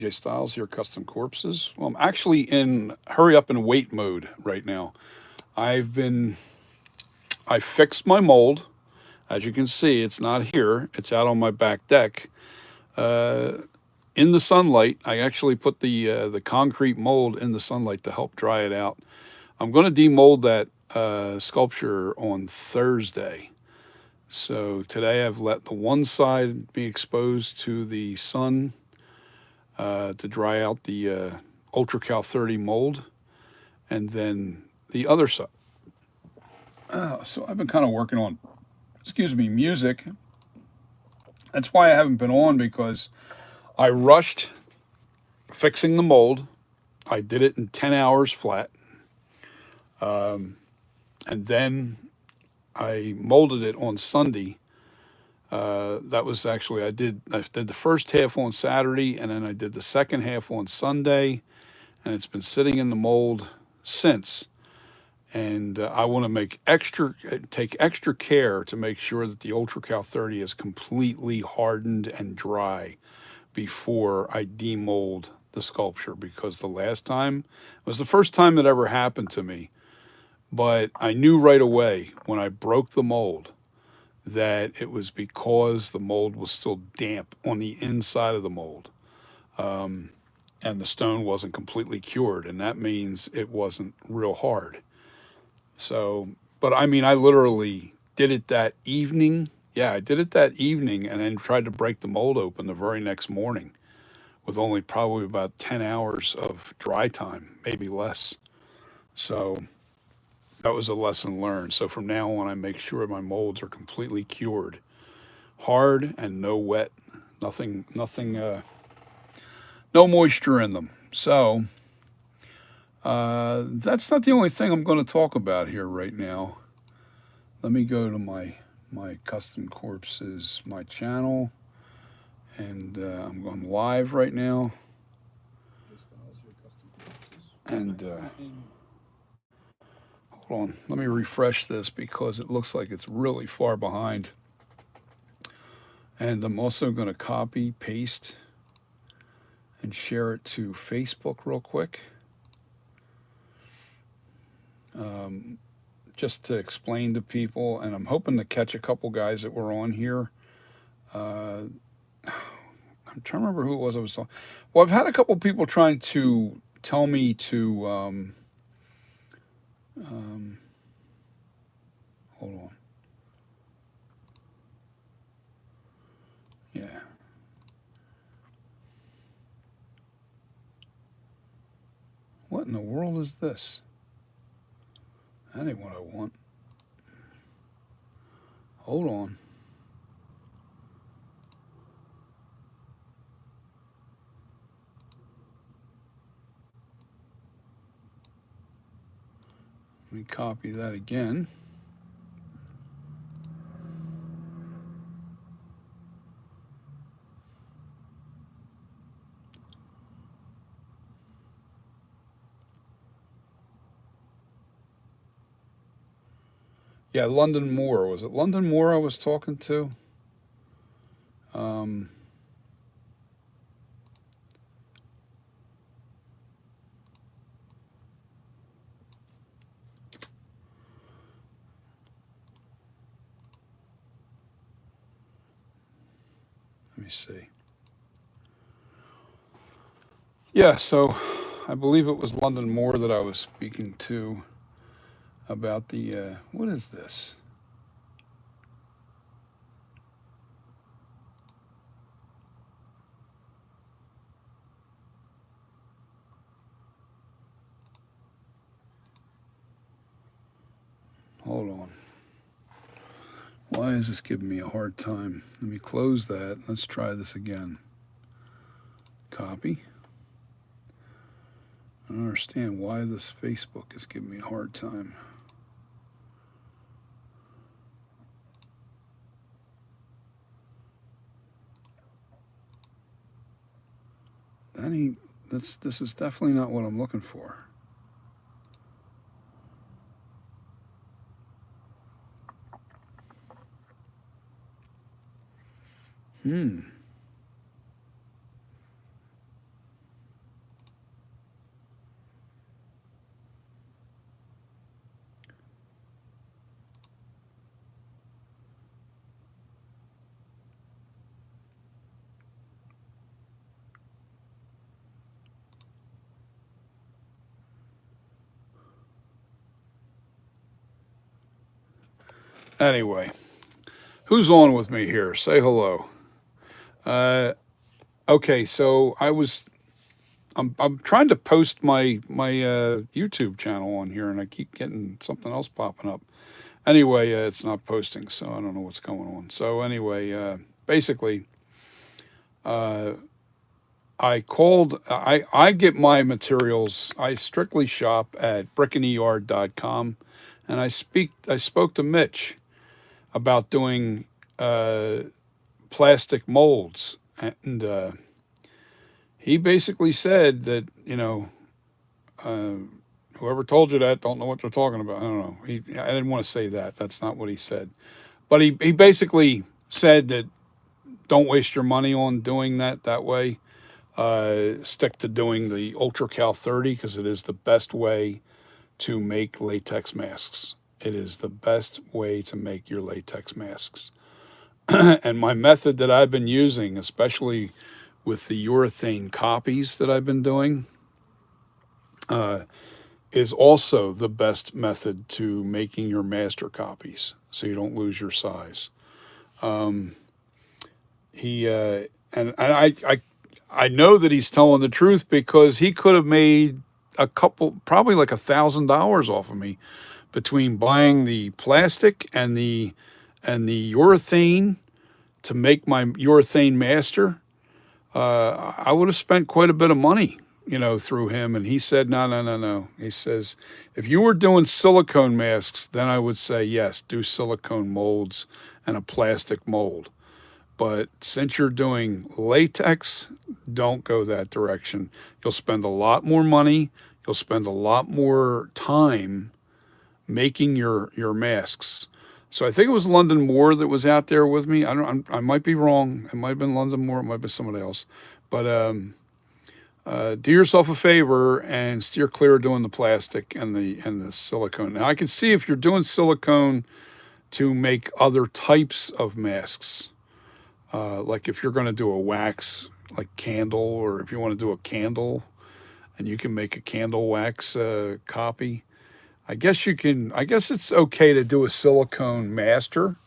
Styles here, Custom Corpses. Well, I'm actually in hurry up and wait mode right now. I've been, I fixed my mold. As you can see, it's not here, it's out on my back deck. Uh, in the sunlight, I actually put the concrete mold in the sunlight to help dry it out. I'm going to demold that sculpture on Thursday. So today I've let the one side be exposed to the sun to dry out the Ultra Cal 30 mold, and then the other side. So I've been kind of working on, excuse me, music. That's why I haven't been on because I rushed fixing the mold. I did it in 10 hours flat. And then I molded it on Sunday. That was actually I did the first half on Saturday, and then I did the second half on Sunday, and it's been sitting in the mold since. And I want to take extra care to make sure that the Ultra Cal 30 is completely hardened and dry before I demold the sculpture, because the last time was the first time that ever happened to me. But I knew right away when I broke the mold that it was because the mold was still damp on the inside of the mold. And the stone wasn't completely cured, and that means it wasn't real hard. So, but I mean, I literally did it that evening. Yeah, I did it that evening and then tried to break the mold open the very next morning with only probably about 10 hours of dry time, maybe less. So that was a lesson learned. So from now on, I make sure my molds are completely cured, hard and no wet, no moisture in them. So that's not the only thing I'm going to talk about here right now. Let me go to my custom corpses, my channel, and I'm going live right now. And hold on, let me refresh this because it looks like it's really far behind. And I'm also going to copy, paste, and share it to Facebook real quick. Um, just to explain to people, and I'm hoping to catch a couple guys that were on here. Uh, I'm trying to remember who it was I was talking. Well, I've had a couple people trying to tell me to. Um, Hold on. Yeah. What in the world is this? That ain't what I want. Hold on. Let me copy that again. Yeah, London Moore. Was it London Moore I was talking to? Um, Let me see. Yeah, so I believe it was London Moore that I was speaking to about the. What is this? Hold on. Why is this giving me a hard time? Let me close that. Let's try this again. Copy. I don't understand why this Facebook is giving me a hard time. That ain't. This is definitely not what I'm looking for. Hmm. Anyway, who's on with me here? Say hello. Uh, okay, so I'm trying to post my YouTube channel on here, and I keep getting something else popping up. Anyway, it's not posting, so I don't know what's going on. So anyway, basically, uh, I get my materials. I strictly shop at brickandeyard.com, and I spoke to Mitch about doing uh, plastic molds, and he basically said that uh, whoever told you that don't know what they're talking about. I don't know. I didn't want to say that. That's not what he said. But he basically said that don't waste your money on doing that way. Stick to doing the Ultra Cal 30 because it is the best way to make latex masks. It is the best way to make your latex masks. And my method that I've been using, especially with the urethane copies that I've been doing, uh, is also the best method to making your master copies so you don't lose your size. Um, he and I know that he's telling the truth because he could have made a couple, probably like $1,000 off of me between buying the plastic and the urethane to make my urethane master. I would have spent quite a bit of money, through him. And he said, no, no, no, no. He says, if you were doing silicone masks, then I would say, yes, do silicone molds and a plastic mold. But since you're doing latex, don't go that direction. You'll spend a lot more money. You'll spend a lot more time making your masks. So I think it was London Moore that was out there with me. I might be wrong. It might have been London Moore. It might be somebody else. But do yourself a favor and steer clear of doing the plastic and the silicone. Now I can see if you're doing silicone to make other types of masks, like if you're going to do a wax like candle, or if you want to do a candle and you can make a candle wax copy. I guess you can. I guess it's okay to do a silicone master.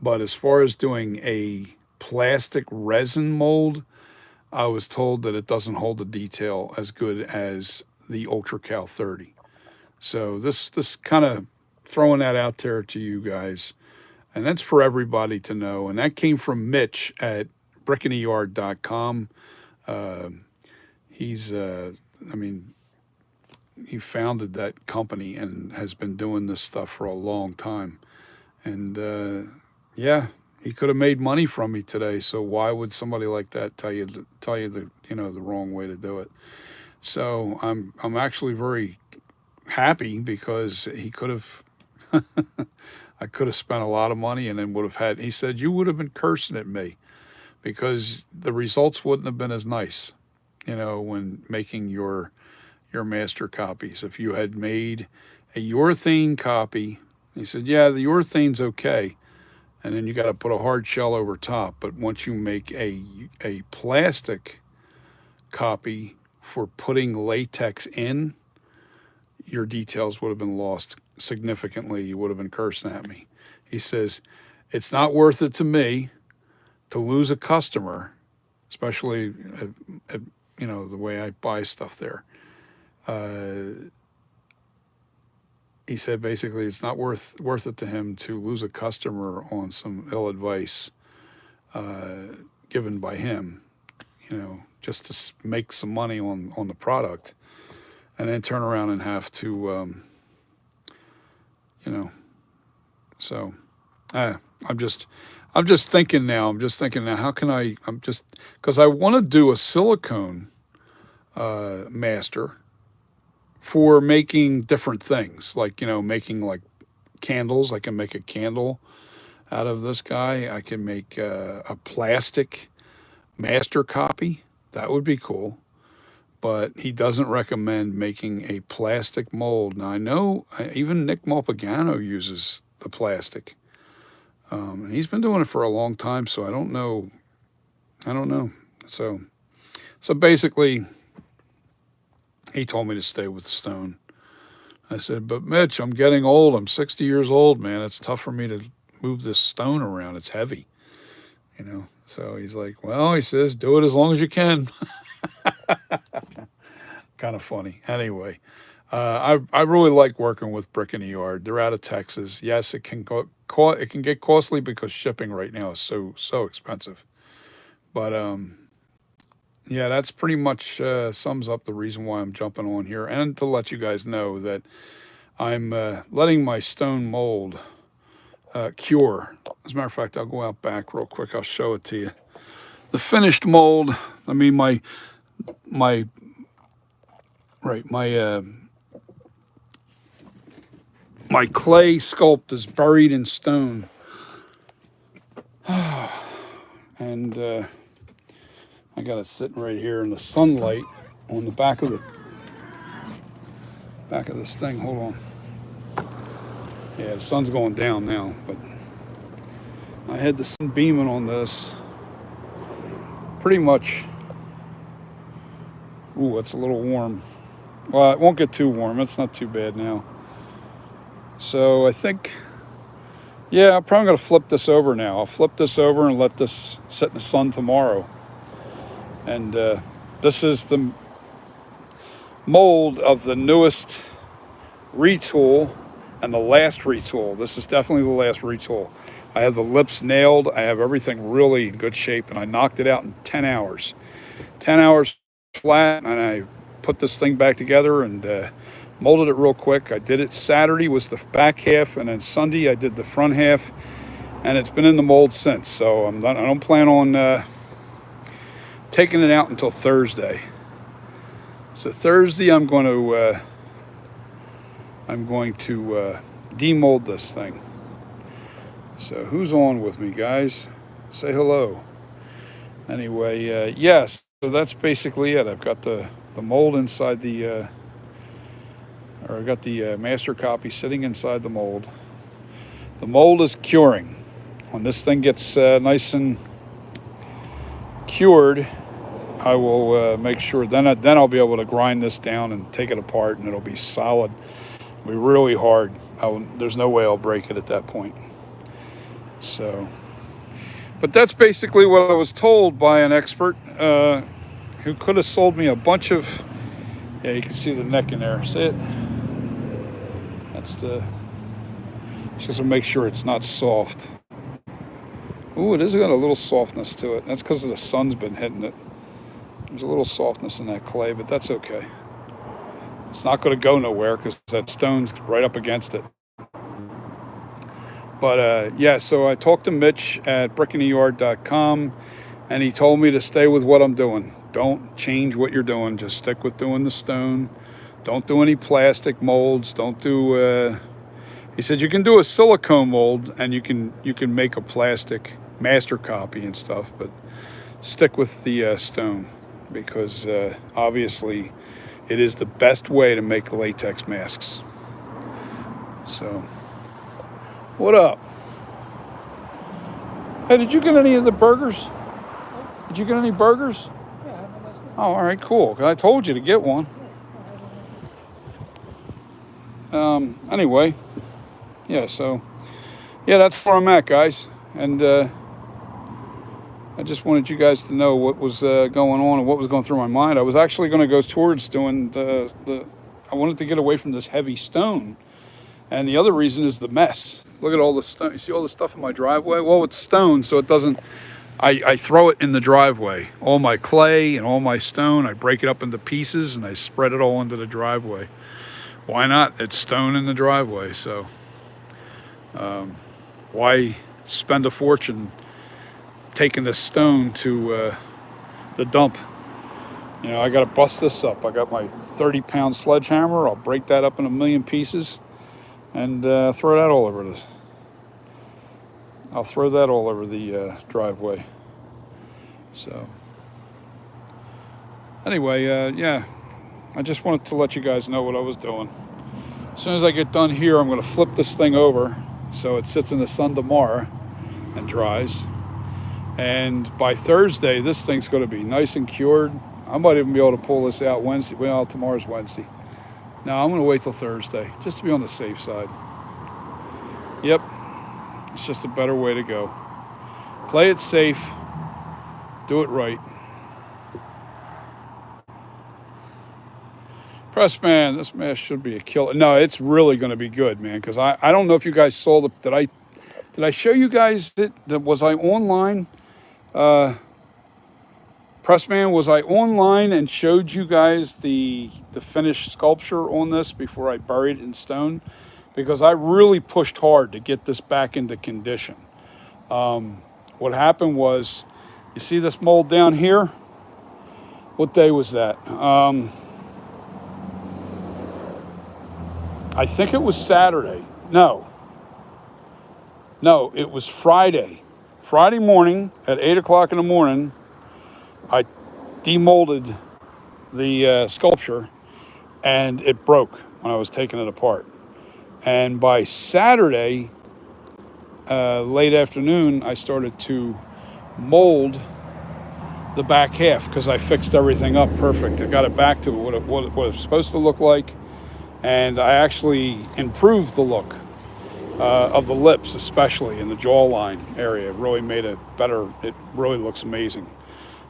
But as far as doing a plastic resin mold, I was told that it doesn't hold the detail as good as the Ultra Cal 30. So this kind of throwing that out there to you guys, and that's for everybody to know. And that came from Mitch at brickandeyard.com. Uh, he's, I mean, he founded that company and has been doing this stuff for a long time. And yeah, he could have made money from me today. So why would somebody like that tell you the the wrong way to do it? So I'm actually very happy because he could have. I could have spent a lot of money and then would have had. He said you would have been cursing at me because the results wouldn't have been as nice, when making your master copies. If you had made a urethane copy, he said, yeah, the urethane's okay, and then you got to put a hard shell over top. But once you make a plastic copy for putting latex in, your details would have been lost significantly. You would have been cursing at me. He says, it's not worth it to me to lose a customer, especially at the way I buy stuff there. Uh, he said basically it's not worth it to him to lose a customer on some ill advice uh, given by him, just to make some money on the product, and then turn around and have to, you know. So, I'm just thinking now. I'm just thinking now. How can I? I'm just because I want to do a silicone master for making different things, like making like candles. I can make a candle out of this guy. I can make a plastic master copy. That would be cool. But he doesn't recommend making a plastic mold. Now I know even Nick Malpagano uses the plastic, and he's been doing it for a long time. So I don't know. I don't know. So basically, he told me to stay with stone. I said, but Mitch, I'm getting old. I'm 60 years old, man. It's tough for me to move this stone around. It's heavy, you know. So he's like, well, he says, do it as long as you can. Kind of funny. Anyway, I really like working with Brick in the Yard. They're out of Texas. Yes, it can get costly because shipping right now is so expensive. But yeah, that's pretty much sums up the reason why I'm jumping on here, and to let you guys know that I'm letting my stone mold cure. As a matter of fact, I'll go out back real quick. I'll show it to you. The finished mold. I mean, my right my clay sculpt is buried in stone, and I got it sitting right here in the sunlight on the back of this thing. Hold on. Yeah, the sun's going down now, but I had the sun beaming on this pretty much. Ooh, it's a little warm. Well, it won't get too warm. It's not too bad now. So I think, yeah, I'm probably going to flip this over now. I'll flip this over and let this sit in the sun tomorrow. And this is the mold of the newest retool and the last retool. This is definitely the last retool. I have the lips nailed. I have everything really in good shape, and I knocked it out in 10 hours. 10 hours flat, and I put this thing back together and molded it real quick. I did it Saturday was the back half, and then Sunday I did the front half, and it's been in the mold since. So I don't plan on taking it out until Thursday. So Thursday I'm going to demold this thing. So who's on with me, guys? Say hello. Anyway, yes. So that's basically it. I've got the mold inside the, or I got the master copy sitting inside the mold. The mold is curing. When this thing gets nice and cured, I will make sure. Then I'll be able to grind this down and take it apart, and it'll be solid. It'll be really hard. There's no way I'll break it at that point. So, but that's basically what I was told by an expert who could have sold me a bunch of. Yeah, you can see the neck in there. See it? That's just to make sure it's not soft. Ooh, it has got a little softness to it. That's because the sun's been hitting it. There's a little softness in that clay, but that's okay. It's not going to go nowhere because that stone's right up against it. But yeah, so I talked to Mitch at brickintheyard.com, and he told me to stay with what I'm doing. Don't change what you're doing. Just stick with doing the stone. Don't do any plastic molds. Don't do. He said you can do a silicone mold, and you can make a plastic master copy and stuff, but stick with the stone, because obviously it is the best way to make latex masks. So, what up? Hey, did you get any of the burgers? Did you get any burgers? Yeah, I have one last night. Oh, all right, cool. I told you to get one. Anyway, yeah, so, yeah, that's where I'm at, guys. And I just wanted you guys to know what was going on and what was going through my mind. I was actually going to go towards doing I wanted to get away from this heavy stone. And the other reason is the mess. Look at all the stone. You see all the stuff in my driveway? Well, it's stone, so it doesn't, I throw it in the driveway. All my clay and all my stone, I break it up into pieces and I spread it all into the driveway. Why not? It's stone in the driveway, so why spend a fortune taking this stone to the dump? You know, I got to bust this up. I got my 30-pound sledgehammer. I'll break that up in a million pieces and throw that all over the. I'll throw that all over the driveway. So anyway, yeah, I just wanted to let you guys know what I was doing. As soon as I get done here, I'm going to flip this thing over so it sits in the sun tomorrow and dries. And by Thursday, this thing's going to be nice and cured. I might even be able to pull this out Wednesday. Well, tomorrow's Wednesday. No, I'm going to wait till Thursday just to be on the safe side. Yep, it's just a better way to go. Play it safe, do it right. Press man, this mask should be a killer. No, it's really going to be good, man. Because I don't know if you guys saw the did I show you guys it? Was I online? Pressman, was I online and showed you guys the finished sculpture on this before I buried it in stone? Because I really pushed hard to get this back into condition. What happened was, you see this mold down here? What day was that? I think it was Saturday. No, it was Friday. Friday morning at 8 o'clock in the morning, I demolded the sculpture and it broke when I was taking it apart. And by Saturday, late afternoon, I started to mold the back half because I fixed everything up perfect. I got it back to what it was supposed to look like, and I actually improved the look of the lips, especially in the jawline area. It really made it better. It really looks amazing.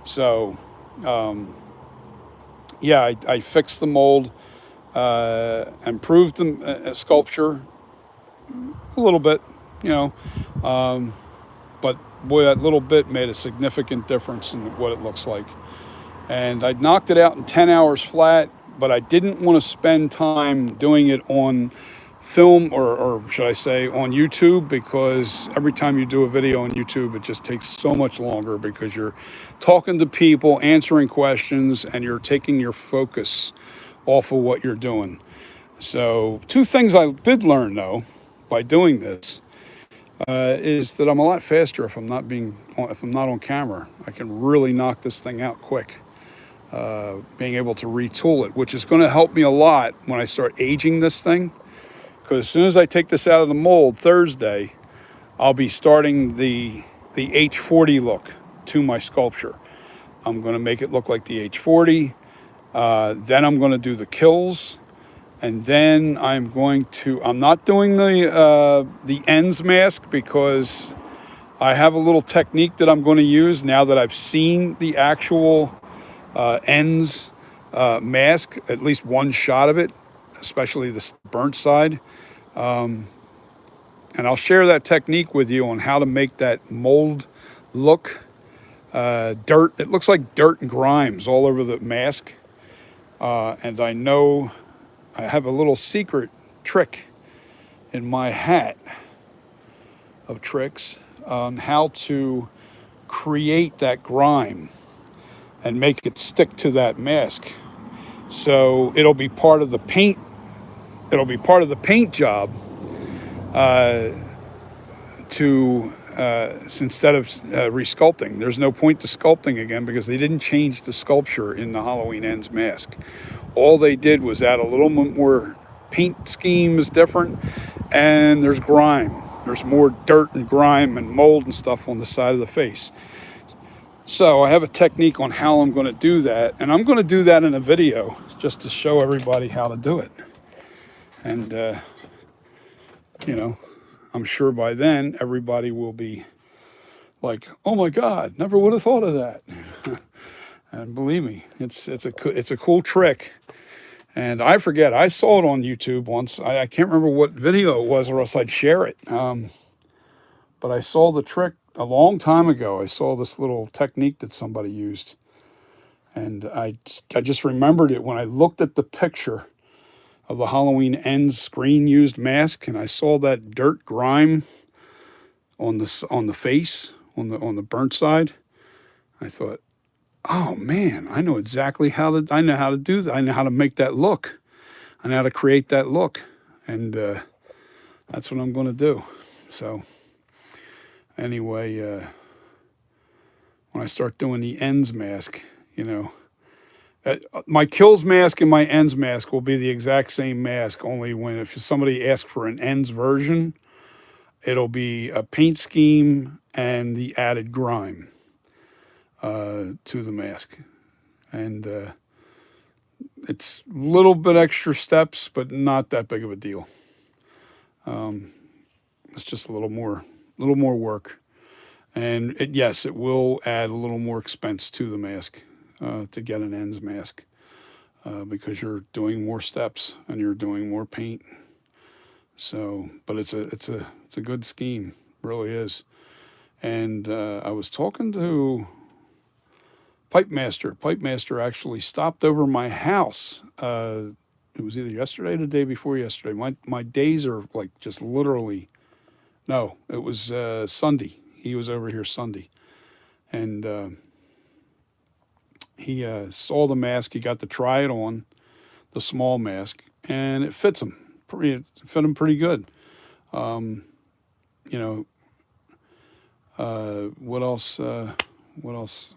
So, yeah, I fixed the mold, improved the sculpture a little bit, you know, but boy, that little bit made a significant difference in what it looks like. And I knocked it out in 10 hours flat, but I didn't want to spend time doing it on film, or should I say on YouTube, because every time you do a video on YouTube, it just takes so much longer because you're talking to people, answering questions, and you're taking your focus off of what you're doing. So two things I did learn though by doing this is that I'm a lot faster if I'm not on camera. I can really knock this thing out quick. Being able to retool it, which is going to help me a lot when I start aging this thing. Because as soon as I take this out of the mold Thursday, I'll be starting the H40 look to my sculpture. I'm going to make it look like the H40. Then I'm going to do the kills. And then I'm not doing the ends mask because I have a little technique that I'm going to use now that I've seen the actual ends mask, at least one shot of it, especially the burnt side. And I'll share that technique with you on how to make that mold look. It looks like dirt and grimes all over the mask. And I know I have a little secret trick in my hat of tricks on how to create that grime and make it stick to that mask. So it'll be part of the paint. It'll be part of the paint job instead of resculpting. There's no point to sculpting again because they didn't change the sculpture in the Halloween Ends mask. All they did was add a little more paint scheme is different, and there's grime. There's more dirt and grime and mold and stuff on the side of the face. So I have a technique on how I'm going to do that, and I'm going to do that in a video just to show everybody how to do it. And, I'm sure by then everybody will be like, oh my God, never would have thought of that. And believe me, it's a cool trick. And I forget, I saw it on YouTube once. I can't remember what video it was, or else I'd share it. But I saw the trick a long time ago. I saw this little technique that somebody used. And I just remembered it when I looked at the picture of the Halloween Ends screen used mask, and I saw that dirt grime on the face, on the burnt side. I thought, oh man, I know exactly I know how to do that. I know how to make that look. I know how to create that look. And that's what I'm going to do. So anyway, when I start doing the ends mask, my kills mask and my ends mask will be the exact same mask, only if somebody asks for an ends version, it'll be a paint scheme and the added grime to the mask. And it's a little bit extra steps, but not that big of a deal. Um, it's just a little more work, and yes, it will add a little more expense to the mask to get an ends mask because you're doing more steps and you're doing more paint. So, but it's a good scheme, really is. And I was talking to Pipe Master. Pipe Master actually stopped over my house. It was either yesterday or the day before yesterday. My days are like just literally. No, it was Sunday. He was over here Sunday, and he saw the mask. He got to try it on, the small mask, and it fits him. It fit him pretty good. Um, you know, what else? What else?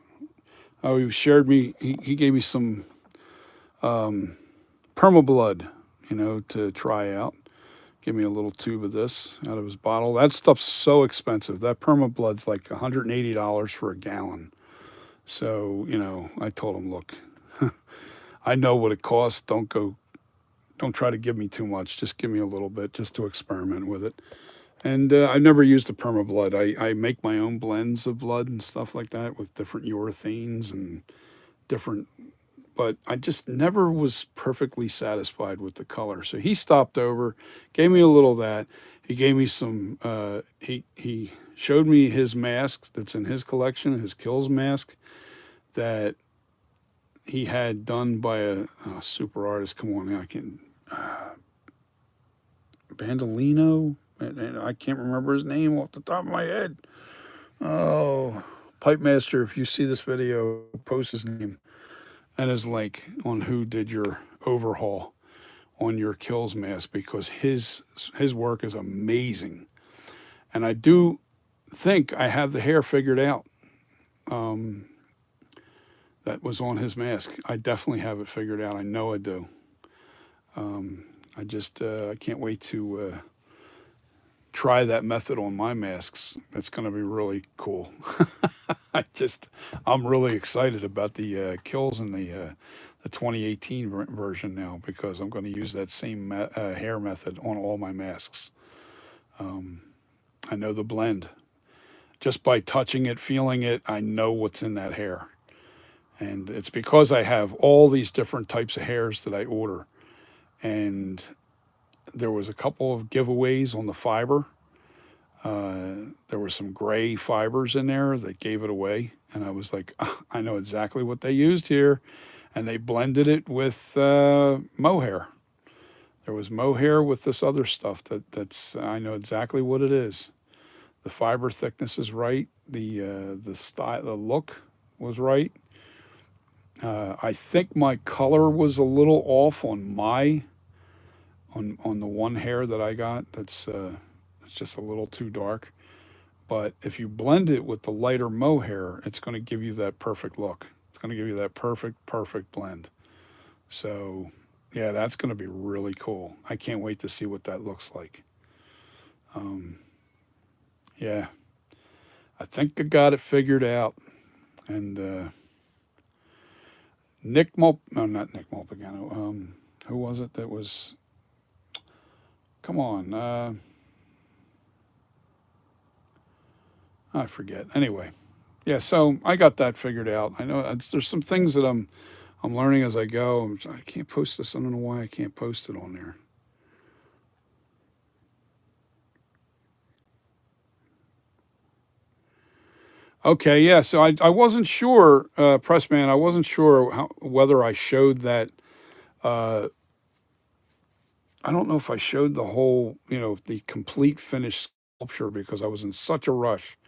Oh, he shared me. He gave me some permablood, to try out. Give me a little tube of this out of his bottle. That stuff's so expensive. That permablood's like $180 for a gallon. So, I told him, look, I know what it costs. Don't try to give me too much. Just give me a little bit just to experiment with it. And I've never used a permablood. I make my own blends of blood and stuff like that with different urethanes and different, but I just never was perfectly satisfied with the color. So he stopped over, gave me a little of that. He gave me some. He showed me his mask that's in his collection, his Kills mask that he had done by a super artist. Come on, I can Bandolino. And I can't remember his name off the top of my head. Oh, Pipe Master, if you see this video, post his name and his link on who did your overhaul on your Kills mask because his work is amazing. And I do think I have the hair figured out. Um, that was on his mask. I definitely have it figured out. I know I do. I can't wait to try that method on my masks. That's going to be really cool. I just, I'm really excited about the Kills and the 2018 version now because I'm going to use that same hair method on all my masks. Um, I know the blend. Just by touching it, feeling it, I know what's in that hair. And it's because I have all these different types of hairs that I order. And there was a couple of giveaways on the fiber. There were some gray fibers in there that gave it away. And I was like, "Ah, I know exactly what they used here. And they blended it with mohair. There was mohair with this other stuff that's I know exactly what it is. The fiber thickness is right. The style, the look was right. I think my color was a little off on on the one hair that I got. It's just a little too dark. But if you blend it with the lighter mohair, it's going to give you that perfect look. It's going to give you that perfect blend. So, yeah, that's going to be really cool. I can't wait to see what that looks like. Um, yeah, I think I got it figured out. And no, not Nick Mulpagano. Who was it that was? Come on, I forget. Anyway, yeah. So I got that figured out. I know there's some things that I'm learning as I go. I can't post this. I don't know why I can't post it on there. Okay, yeah. So I wasn't sure, Pressman. I wasn't sure whether I showed that. Uh, I don't know if I showed the whole, the complete finished sculpture because I was in such a rush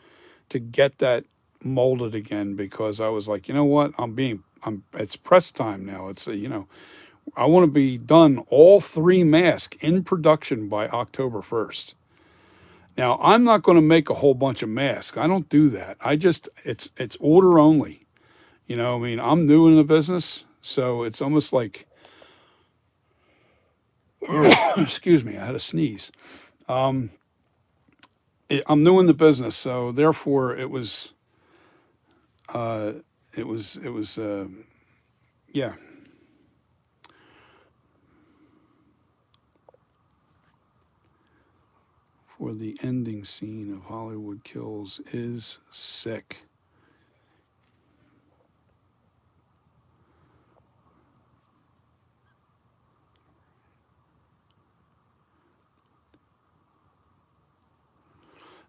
to get that molded again because I was like, you know what? It's press time now. I want to be done all three masks in production by October 1st. Now, I'm not going to make a whole bunch of masks. I don't do that. It's order only. I mean, I'm new in the business, so it's almost like, excuse me, I had a sneeze. Um, I'm new in the business, so therefore uh, it was, yeah. for the ending scene of Hollywood Kills is sick.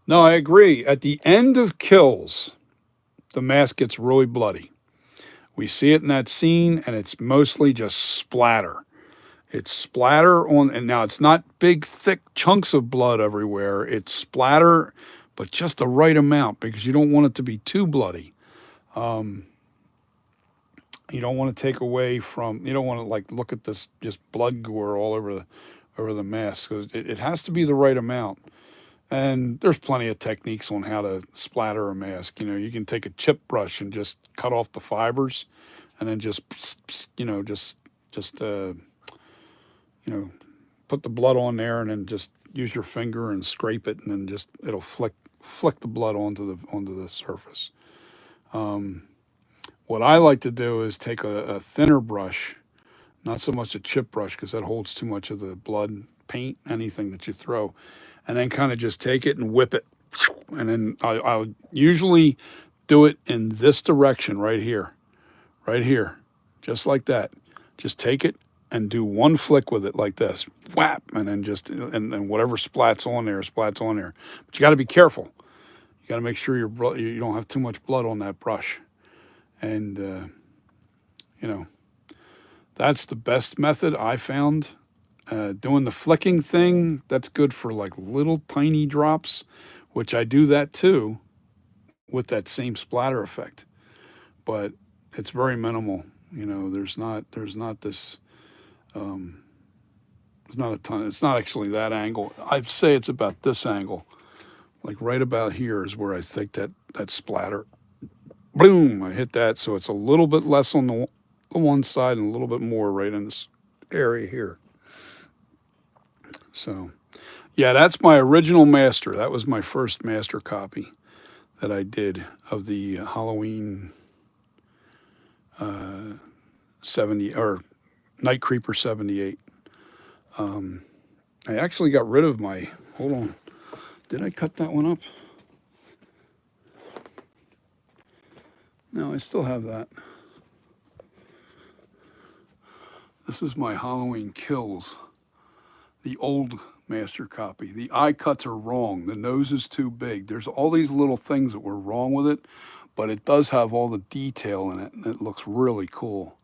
No, I agree. At the end of Kills, the mask gets really bloody. We see it in that scene, and it's mostly just splatter. It's splatter on, and now it's not big, thick chunks of blood everywhere. It's splatter, but just the right amount because you don't want it to be too bloody. Um, you don't want to take away from. You don't want to like look at this just blood gore all over the mask. So it has to be the right amount. And there's plenty of techniques on how to splatter a mask. You know, you can take a chip brush and just cut off the fibers, and then just just you know, put the blood on there, and then just use your finger and scrape it, and then just it'll flick the blood onto the surface. Um, what I like to do is take a thinner brush, not so much a chip brush because that holds too much of the blood, paint, anything that you throw, and then kind of just take it and whip it, and then I'll usually do it in this direction right here, just like that. Just take it and do one flick with it like this, whap, and then just and whatever splats on there. But you got to be careful. You got to make sure you don't have too much blood on that brush, and you know that's the best method I found. Doing the flicking thing, that's good for like little tiny drops, which I do that too with that same splatter effect. But it's very minimal. You know, there's not this there's not a ton. It's not actually that angle. I'd say it's about this angle, like right about here is where I think that splatter. Boom! I hit that, so it's a little bit less on the one side and a little bit more right in this area here. So, yeah, that's my original master. That was my first master copy that I did of the Halloween 70 or Night Creeper 78. I actually got rid of my. Hold on. Did I cut that one up? No, I still have that. This is my Halloween Kills, the old master copy. The eye cuts are wrong. The nose is too big. There's all these little things that were wrong with it, but it does have all the detail in it, and it looks really cool.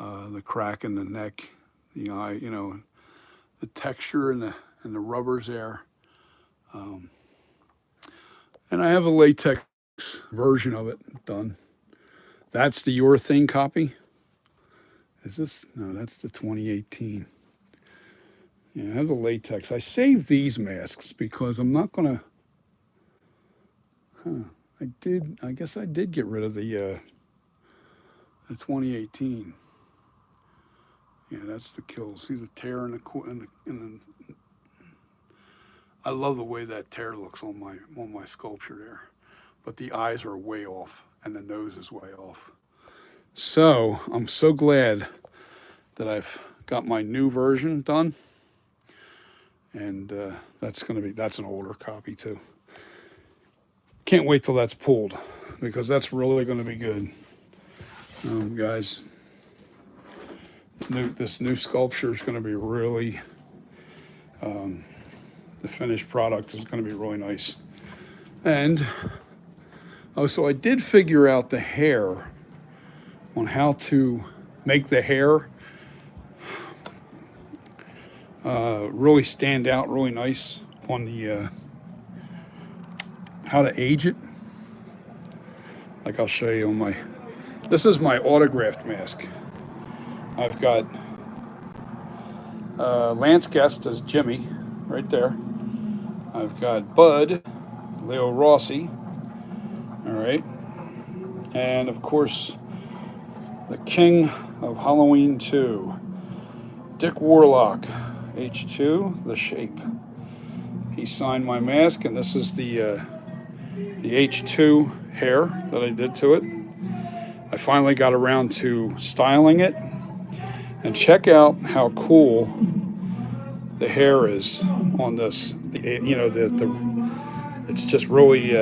The crack in the neck, the eye, you know, the texture and the rubbers there. And I have a latex version of it done. That's the Your Thing copy. Is this? No, that's the 2018. Yeah, it has a latex. I saved these masks because I'm not gonna. I did. I guess I did get rid of the 2018. Yeah, that's the kill. See the tear in the. I love the way that tear looks on my sculpture there, but the eyes are way off and the nose is way off. So I'm so glad that I've got my new version done, and that's an older copy too. Can't wait till that's pulled because that's really going to be good, guys. This new sculpture is going to be really. The finished product is going to be really nice. And so I did figure out the hair on how to make the hair really stand out really nice on the how to age it. Like I'll show you on this is my autographed mask. I've got Lance Guest as Jimmy right there. I've got Bud, Leo Rossi, all right, and of course the king of Halloween 2, Dick Warlock, H2, The Shape. He signed my mask, and this is the H2 hair that I did to it. I finally got around to styling it, and check out how cool the hair is on this. It's just really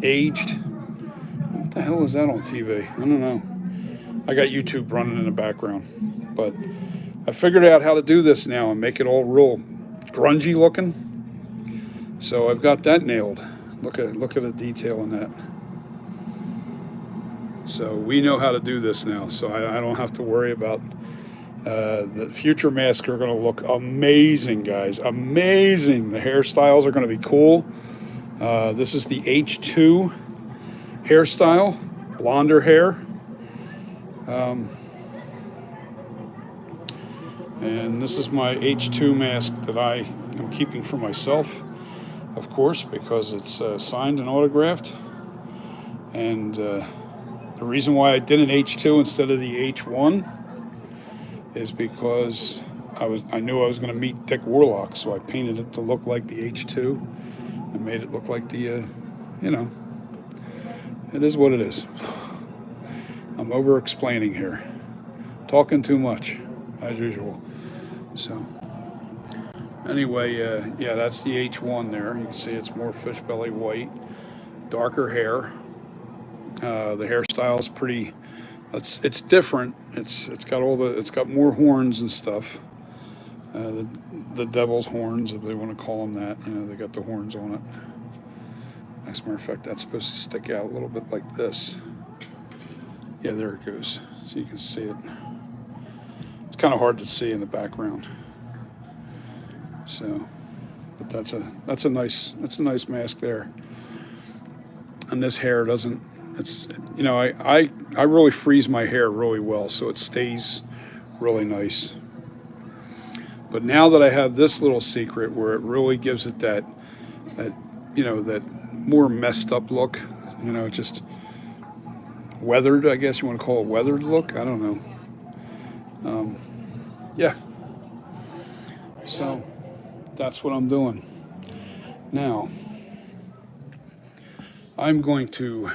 aged. What the hell is that on TV? I don't know. I got YouTube running in the background, but I figured out how to do this now and make it all real grungy looking. So I've got that nailed. Look at the detail in that. So we know how to do this now. So I don't have to worry about the future masks are going to look amazing, guys. Amazing. The hairstyles are going to be cool. This is the H2 hairstyle, blonder hair. And this is my H2 mask that I am keeping for myself, of course, because it's signed and autographed. And the reason why I did an H2 instead of the H1 is because I knew I was going to meet Dick Warlock, so I painted it to look like the H2 and made it look like the, it is what it is. I'm over-explaining here. Talking too much, as usual. So, anyway, yeah, that's the H1 there. You can see it's more fish belly white, darker hair. The hairstyle is pretty. It's different. It's got more horns and stuff. The devil's horns, if they want to call them that. They got the horns on it. As a matter of fact, that's supposed to stick out a little bit like this. Yeah, there it goes. So you can see it. It's kind of hard to see in the background. So, but that's a nice mask there. And this hair doesn't. I really freeze my hair really well, so it stays really nice. But now that I have this little secret where it really gives it that more messed up look, just weathered, I guess you want to call it weathered look. I don't know. Yeah. So that's what I'm doing. Now, I'm going to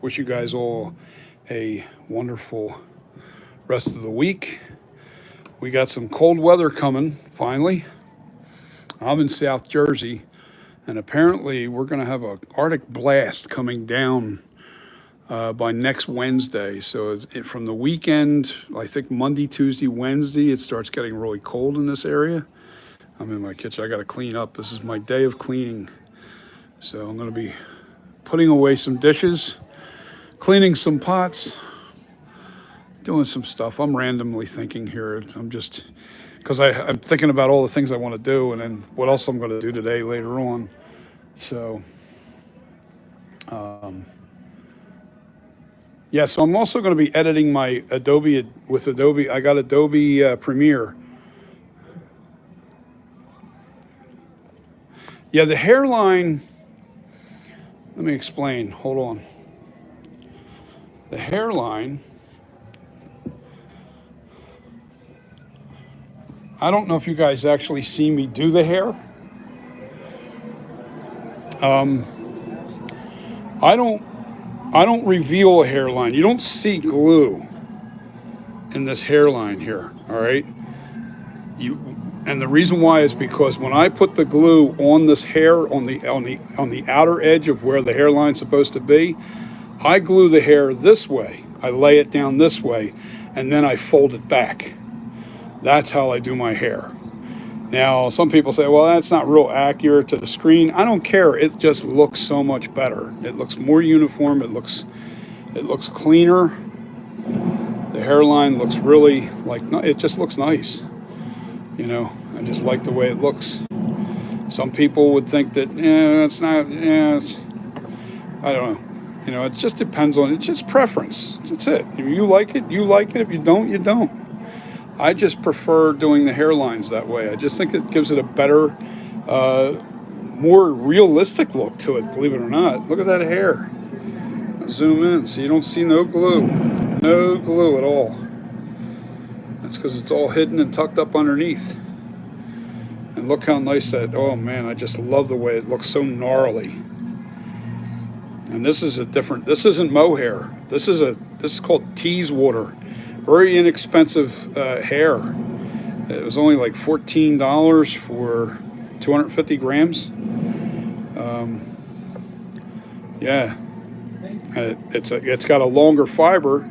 wish you guys all a wonderful rest of the week. We got some cold weather coming, finally. I'm in South Jersey, and apparently we're going to have an Arctic blast coming down by next Wednesday. So from the weekend, I think Monday, Tuesday, Wednesday, it starts getting really cold in this area. I'm in my kitchen. I got to clean up. This is my day of cleaning. So I'm going to be putting away some dishes, cleaning some pots, doing some stuff. I'm randomly thinking here. I'm just, because I'm thinking about all the things I want to do and then what else I'm going to do today later on. So, yeah, so I'm also going to be editing my Adobe with Adobe. I got Adobe Premiere. Yeah, the hairline, let me explain. Hold on. The hairline, I don't know if you guys actually see me do the hair. I don't reveal a hairline. You don't see glue in this hairline here, all right? And the reason why is because when I put the glue on this hair on the outer edge of where the hairline's supposed to be, I glue the hair this way. I lay it down this way, and then I fold it back. That's how I do my hair. Now, some people say, well, that's not real accurate to the screen. I don't care. It just looks so much better. It looks more uniform. It looks cleaner. The hairline looks really it just looks nice. I just like the way it looks. Some people would think that, it's not, I don't know. It just depends on, it's just preference. That's it. If you like it, you like it. If you don't, you don't. I just prefer doing the hairlines that way. I just think it gives it a better, more realistic look to it, believe it or not. Look at that hair. Zoom in so you don't see no glue. No glue at all. That's because it's all hidden and tucked up underneath. And look how nice oh man, I just love the way it looks, so gnarly. And this isn't mohair. This is called tease water. Very inexpensive hair. It was only like $14 for 250 grams. Yeah, it's got a longer fiber.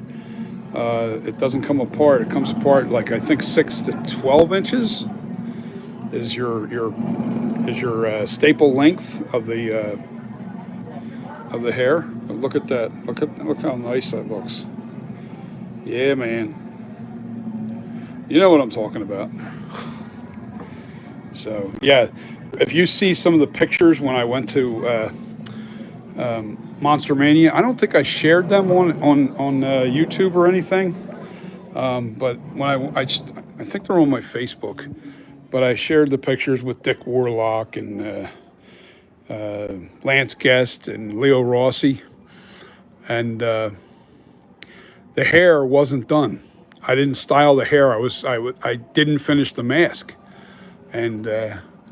It doesn't come apart. It comes apart like I think 6 to 12 inches is your staple length of the hair. But look at that. Look how nice that looks. Yeah, man. You know what I'm talking about. So yeah, if you see some of the pictures when I went to Monster Mania, I don't think I shared them on YouTube or anything. But when I think they're on my Facebook. But I shared the pictures with Dick Warlock and Lance Guest and Leo Rossi, and the hair wasn't done. I didn't style the hair. I didn't finish the mask, and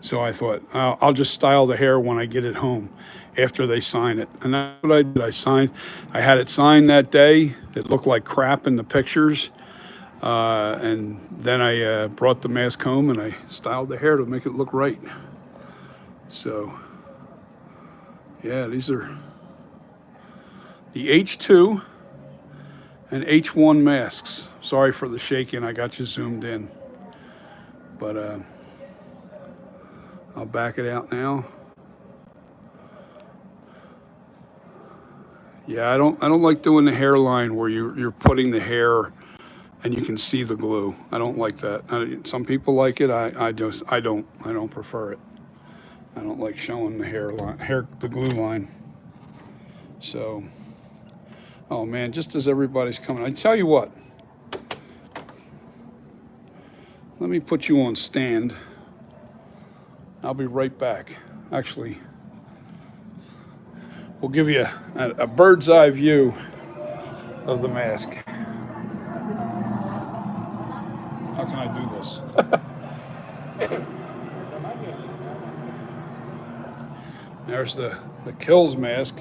so I thought I'll just style the hair when I get it home after they sign it. And that's what I did. I had it signed that day. It looked like crap in the pictures. And then I brought the mask home and I styled the hair to make it look right. So, yeah, these are the H2 and H1 masks. Sorry for the shaking. I got you zoomed in. But I'll back it out now. Yeah, I don't like doing the hairline where you're putting the hair and you can see the glue. I don't like that. Some people like it. I don't prefer it. I don't like showing the the glue line. So, oh man, just as everybody's coming, I tell you what. Let me put you on stand. I'll be right back. Actually, we'll give you a bird's eye view of the mask. How can I do this? There's the Kills mask.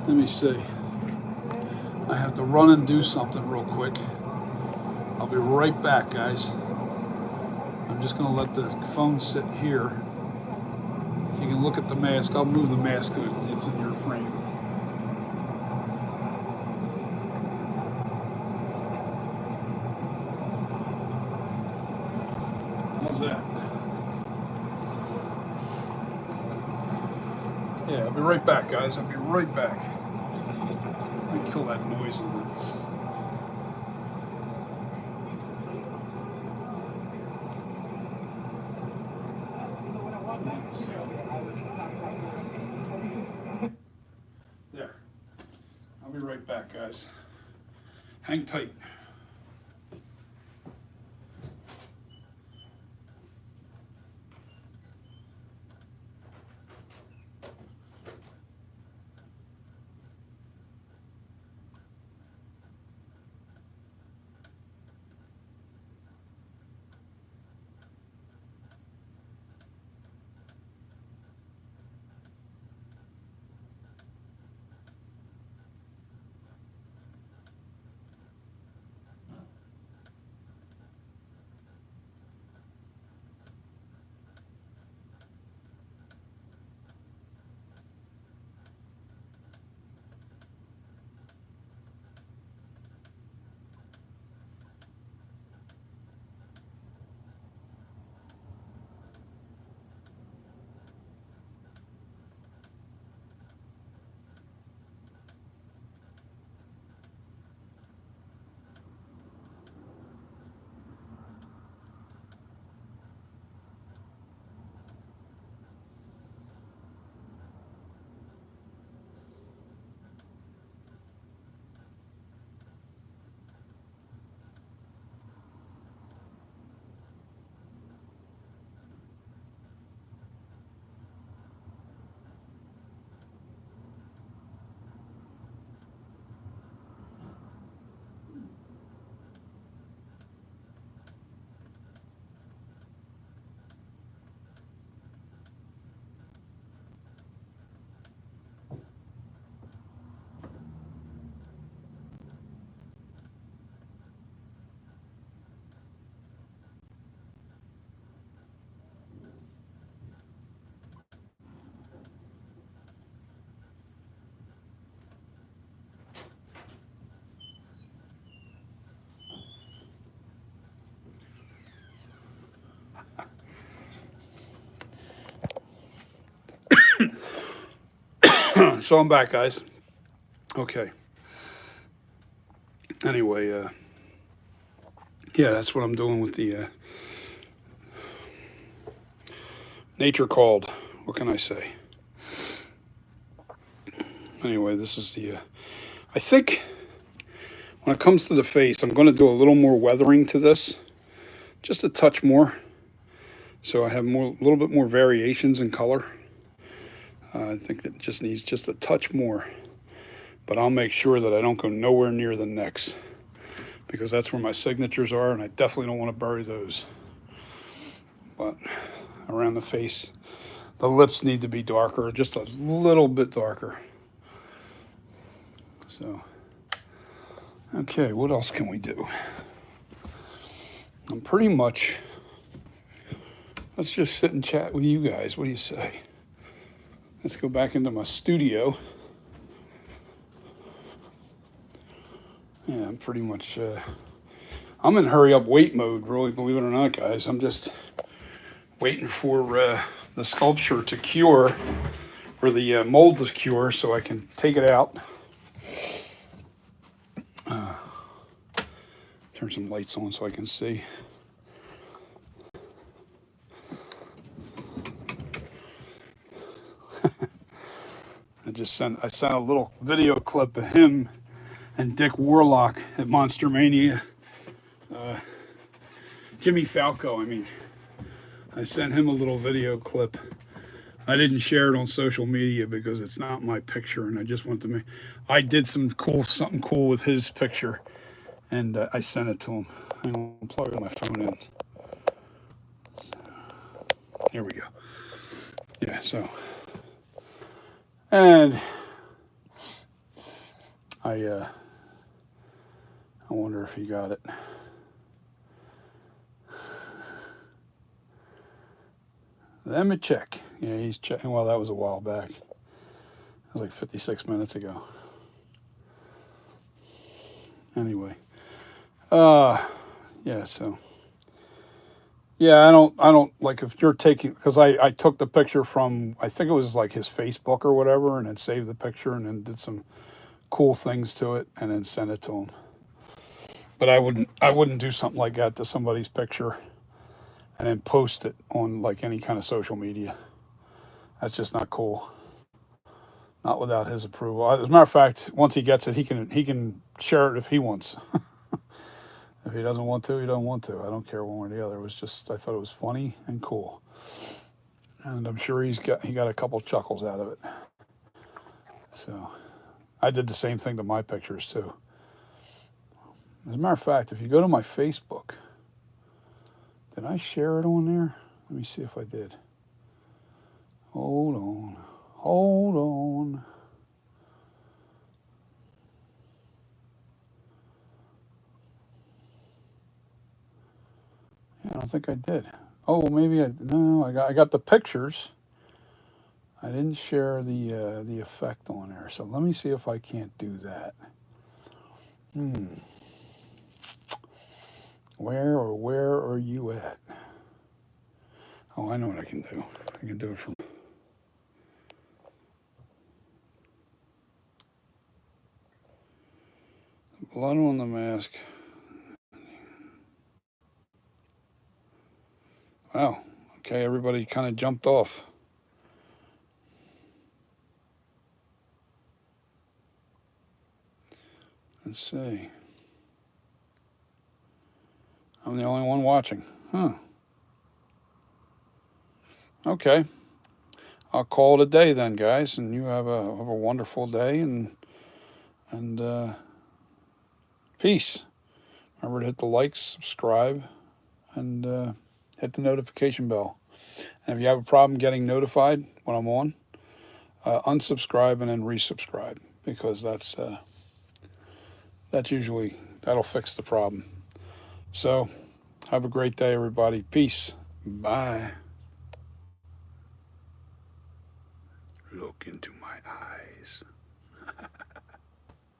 Let me see. I have to run and do something real quick. I'll be right back, guys. I'm just going to let the phone sit here. So you can look at the mask. I'll move the mask so it's in your frame. How's that? Yeah, I'll be right back, guys. I'll be right back. Let me kill that noise in there. There. I'll be right back, guys. Hang tight. So I'm back, guys. Okay. Anyway, yeah, that's what I'm doing with the nature called. What can I say? Anyway, this is the. I think when it comes to the face, I'm going to do a little more weathering to this, just a touch more, so I have a little bit more variations in color. I think it just needs just a touch more, but I'll make sure that I don't go nowhere near the necks, because that's where my signatures are, and I definitely don't want to bury those. But around the face, the lips need to be darker, just a little bit darker. So, okay, what else can we do? I'm pretty much, let's just sit and chat with you guys. What do you say? Let's go back into my studio. Yeah, I'm pretty much, I'm in hurry up wait mode, really, believe it or not, guys. I'm just waiting for the sculpture to cure, or the mold to cure, so I can take it out. Turn some lights on so I can see. I sent a little video clip of him and Dick Warlock at Monster Mania. Jimmy Falco, I mean. I sent him a little video clip. I didn't share it on social media because it's not my picture, and I just wanted to make. I did something cool with his picture, and I sent it to him. I'm gonna plug my phone in. So, here we go. Yeah. So, and I wonder if he got it. Let me check. Yeah, he's checking. Well, that was a while back. It was like 56 minutes ago. Anyway. Yeah, so. Yeah, I don't like if you're taking, because I took the picture from, I think it was like his Facebook or whatever, and then saved the picture and then did some cool things to it and then sent it to him. But I wouldn't do something like that to somebody's picture and then post it on like any kind of social media. That's just not cool. Not without his approval. As a matter of fact, once he gets it, he can share it if he wants. If he doesn't want to, he don't want to. I don't care one way or the other. It was just, I thought it was funny and cool, and I'm sure he got a couple chuckles out of it. So I did the same thing to my pictures too. As a matter of fact, if you go to my Facebook, did I share it on there? Let me see if I did. Hold on. Yeah, I don't think I did. Oh, maybe no. I got the pictures. I didn't share the effect on there. So let me see if I can't do that. Where are you at? Oh, I know what I can do. I can do it from blood on the mask. Wow. Okay, everybody kind of jumped off. Let's see. I'm the only one watching. Huh. Okay. I'll call it a day then, guys, and you have a wonderful day, and peace. Remember to hit the like, subscribe, and hit the notification bell. And if you have a problem getting notified when I'm on, unsubscribe and then resubscribe, because that's usually, that'll fix the problem. So have a great day, everybody. Peace. Bye. Look into my eyes.